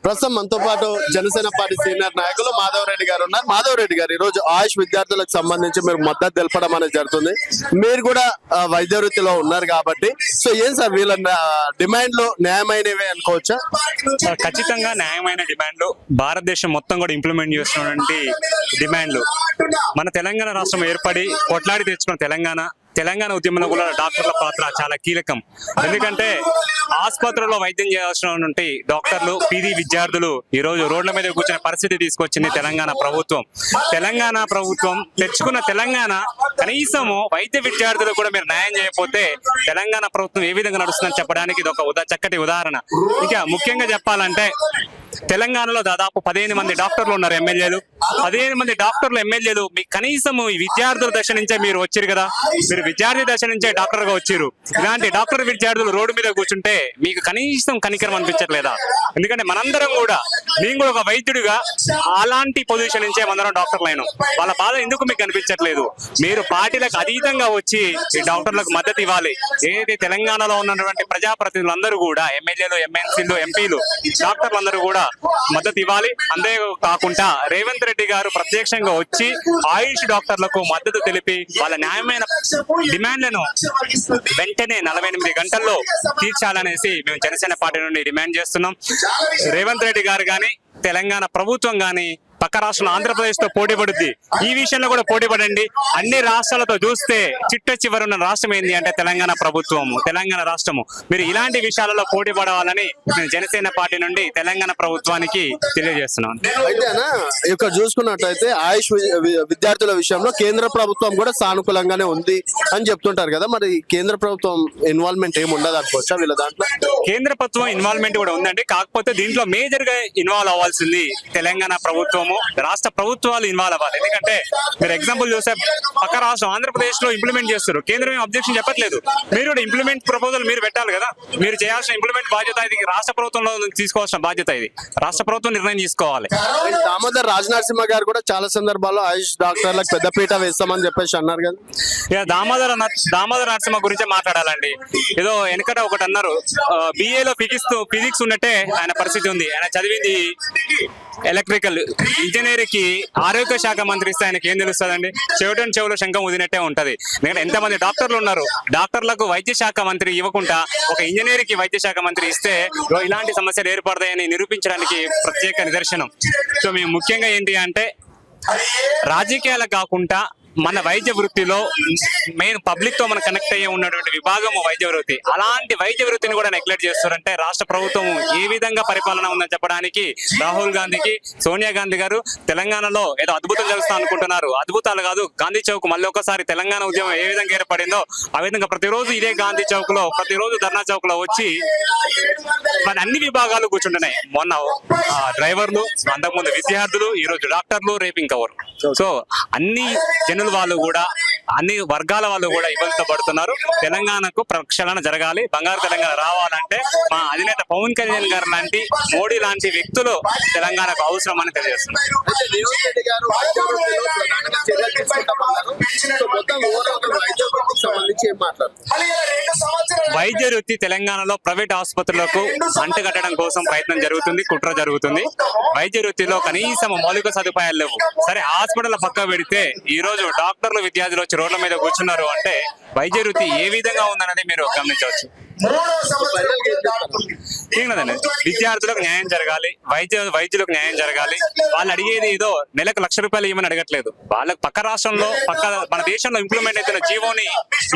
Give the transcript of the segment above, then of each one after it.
ప్రస్తుతం మనతో పాటు జనసేన పార్టీ సీనియర్ నాయకులు మాధవరెడ్డి గారు ఉన్నారు. మాధవరెడ్డి గారు, ఈ రోజు ఆయుష్ విద్యార్థులకు సంబంధించి మీరు మద్దతు తెలపడం అనేది జరుగుతుంది. మీరు కూడా వైద్య వృత్తిలో ఉన్నారు కాబట్టి, సో ఏం సార్ వీళ్ళ డిమాండ్లు న్యాయమైనవే అనుకోవచ్చా? ఖచ్చితంగా న్యాయమైన డిమాండ్లు, భారతదేశం మొత్తం కూడా ఇంప్లిమెంట్ చేస్తున్నటువంటి డిమాండ్లు. మన తెలంగాణ రాష్ట్రం ఏర్పడి కొట్లాడి తెచ్చుకున్న తెలంగాణ ఉద్యమంలో కూడా డాక్టర్ల పాత్ర చాలా కీలకం. ఎందుకంటే ఆసుపత్రుల్లో వైద్యం చేయాల్సినటువంటి డాక్టర్లు, పీజీ విద్యార్థులు ఈ రోజు రోడ్ల మీద కూర్చునే పరిస్థితి తీసుకొచ్చింది తెలంగాణ ప్రభుత్వం. తెచ్చుకున్న తెలంగాణ కనీసము వైద్య విద్యార్థులు కూడా మీరు న్యాయం చేయకపోతే తెలంగాణ ప్రభుత్వం ఏ విధంగా నడుస్తుందని చెప్పడానికి ఇది ఒక చక్కటి ఉదాహరణ. ఇంకా ముఖ్యంగా చెప్పాలంటే తెలంగాణలో దాదాపు 15 మంది డాక్టర్లు ఉన్నారు, ఎమ్మెల్యేలు. 15 మంది డాక్టర్లు, ఎమ్మెల్యేలు. మీకు కనీసము ఈ విద్యార్థుల దశ నుంచే మీరు వచ్చారు కదా, మీరు విద్యార్థి దశ నుంచే డాక్టర్ గా వచ్చారు. ఇలాంటి డాక్టర్ విద్యార్థులు రోడ్డు మీద కూర్చుంటే మీకు కనీసం కనికరం అనిపించట్లేదా? ఎందుకంటే మనందరం కూడా, నేను కూడా ఒక వైద్యుడిగా అలాంటి పొజిషన్ నుంచే మనందరం డాక్టర్లు అయినాం. వాళ్ళ బాధ ఎందుకు మీకు అనిపించట్లేదు? మీరు పార్టీలకు అతీతంగా వచ్చి ఈ డాక్టర్లకు మద్దతు ఇవ్వాలి. ఏదైతే తెలంగాణలో ఉన్నటువంటి ప్రజాప్రతినిధులు అందరూ కూడా, ఎమ్మెల్యేలు, ఎమ్మెల్సీలు, ఎంపీలు, డాక్టర్లు అందరూ కూడా మద్దతు ఇవ్వాలి. అంతే కాకుండా రేవంత్ రెడ్డి గారు ప్రత్యక్షంగా వచ్చి ఆయుష్ డాక్టర్లకు మద్దతు తెలిపి వాళ్ళ న్యాయమైన డిమాండ్లను వెంటనే 48 గంటల్లో తీర్చాలనేసి మేము జనసేన పార్టీ నుండి డిమాండ్ చేస్తున్నాం. రేవంత్ రెడ్డి గారు కానీ, తెలంగాణ ప్రభుత్వం కానీ పక్క రాష్ట్రంలో ఆంధ్రప్రదేశ్ తో పోటీ పడుద్ది. ఈ విషయంలో కూడా పోటీ పడండి. అన్ని రాష్ట్రాలతో చూస్తే చిట్ట చివరి ఉన్న రాష్ట్రం ఏంటి అంటే తెలంగాణ ప్రభుత్వము, తెలంగాణ రాష్ట్రము. మీరు ఇలాంటి విషయాలలో పోటీ పడవాలని నేను జనసేన పార్టీ నుండి తెలంగాణ ప్రభుత్వానికి తెలియజేస్తున్నాను. అయితేనా ఇక్కడ చూసుకున్నట్టయితే ఆయుష్ విద్యార్థుల విషయంలో కేంద్ర ప్రభుత్వం కూడా సానుకూలంగానే ఉంది అని చెప్తుంటారు కదా, మరి కేంద్ర ప్రభుత్వం ఇన్వాల్వ్మెంట్ ఏమి ఉండదు అనుకోవచ్చా వీళ్ళ దాంట్లో? కేంద్ర ప్రభుత్వం ఇన్వాల్వ్మెంట్ కూడా ఉందండి. కాకపోతే దీంట్లో మేజర్ గా ఇన్వాల్వ్ అవ్వాల్సింది తెలంగాణ ప్రభుత్వం, రాష్ట్ర ప్రభుత్వాలు ఇన్వాల్వ్ అవ్వాలి. ఎందుకంటే మీరు ఎగ్జాంపుల్ చూస్తే పక్క రాష్ట్రం ఆంధ్రప్రదేశ్ లో ఇంప్లిమెంట్ చేస్తారు, కేంద్రం ఏం అబ్జెక్షన్ చెప్పట్లేదు. మీరు కూడా ఇంప్లిమెంట్ ప్రపోజల్ మీరు పెట్టాలి కదా. మీరు చేయాల్సిన ఇంప్లిమెంట్ బాధ్యత ఇది రాష్ట్ర ప్రభుత్వంలో తీసుకోవాల్సిన బాధ్యత ఇది రాష్ట్ర ప్రభుత్వం నిర్ణయం తీసుకోవాలి. దామోదర్ రాజనరసింహ గారు కూడా చాలా సందర్భాల్లో ఆయుష్ డాక్టర్లకు పెద్దపీట వేస్తామని చెప్పేసి అన్నారు కదా. ఇక దామోదర్ నరసింహ గురించే మాట్లాడాలండి. ఏదో వెనకట ఒకటి అన్నారు, బిఏలో ఫిజిక్స్ ఉన్నట్టే ఆయన పరిస్థితి ఉంది. ఆయన చదివింది ఎలక్ట్రికల్ ఇంజనీర్ కి ఆరోగ్య శాఖ మంత్రి ఇస్తే ఆయనకి ఏం తెలుస్తుందండి? చెవులో శంఖం ఉదినట్టే ఉంటది. ఎందుకంటే ఎంతమంది డాక్టర్లు ఉన్నారు, డాక్టర్లకు వైద్య శాఖ మంత్రి ఇవ్వకుండా ఒక ఇంజనీర్ కి వైద్య శాఖ మంత్రి ఇస్తే ఇలాంటి సమస్యలు ఏర్పడతాయని నిరూపించడానికి ప్రత్యేక నిదర్శనం. సో మేము ముఖ్యంగా ఏంటి అంటే రాజకీయాలకు కాకుండా మన వైద్య వృత్తిలో మెయిన్ పబ్లిక్ తో మనం కనెక్ట్ అయ్యే ఉన్నటువంటి విభాగం వైద్య వృత్తి. అలాంటి వైద్య వృత్తిని కూడా నెగ్లెక్ట్ చేస్తారంటే రాష్ట్ర ప్రభుత్వం ఏ విధంగా పరిపాలన ఉందని చెప్పడానికి రాహుల్ గాంధీకి, సోనియా గాంధీ గారు తెలంగాణలో ఏదో అద్భుతం జరుగుతా అనుకుంటున్నారు. అద్భుతాలు కాదు, గాంధీ చౌక్ మళ్ళీ ఒకసారి తెలంగాణ ఉద్యమం ఏ విధంగా ఏర్పడిందో ఆ విధంగా ప్రతిరోజు ఇదే గాంధీ చౌక్ లో, ప్రతిరోజు ధర్నా చౌక్ లో వచ్చి మన అన్ని విభాగాలు కూర్చుంటున్నాయి. మొన్న డ్రైవర్లు, అంతకుముందు విద్యార్థులు, ఈ రోజు డాక్టర్లు, రేపు ఇంకెవరు. సో అన్ని జనుల వాళ్ళు కూడా, అన్ని వర్గాల వాళ్ళు కూడా ఇబ్బందితో పడుతున్నారు. తెలంగాణకు ప్రక్షాళన జరగాలి, బంగారు తెలంగాణ రావాలంటే మా అధినేత పవన్ కళ్యాణ్ గారు లాంటి, మోడీ లాంటి వ్యక్తులు తెలంగాణకు అవసరం అని తెలియజేస్తున్నారు. వైద్య వృత్తి తెలంగాణలో ప్రైవేట్ ఆసుపత్రులకు అంటగట్టడం కోసం ప్రయత్నం జరుగుతుంది, కుట్ర జరుగుతుంది. వైద్య వృత్తిలో కనీసం మౌలిక సదుపాయాలు లేవు. సరే హాస్పిటల్ పక్క పెడితే ఈ రోజు డాక్టర్లు, విద్యార్థులు వచ్చి రోడ్ల మీద కూర్చున్నారు అంటే వైద్య వృత్తి ఏ విధంగా ఉందన్నది మీరు గమనించవచ్చు. విద్యార్థులకు న్యాయం జరగాలి, వైద్యులకు న్యాయం జరగాలి. వాళ్ళు అడిగేది ఏదో నెలకు ₹1,00,000 ఇవ్వమని అడగట్లేదు. వాళ్ళకి పక్క రాష్ట్రంలో, మన దేశంలో ఇంప్లిమెంట్ అవుతున్న జీవోని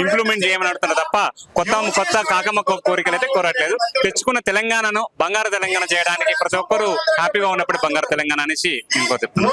ఇంప్లిమెంట్ చేయమని అడుగుతున్నారు తప్ప కొత్త కాకమ్మ కోరికలు అయితే కోరట్లేదు. తెచ్చుకున్న తెలంగాణను బంగారు తెలంగాణ చేయడానికి ప్రతి ఒక్కరూ హ్యాపీగా ఉన్నప్పుడు బంగారు తెలంగాణ అనేసి ఇంకో చెప్తున్నాను.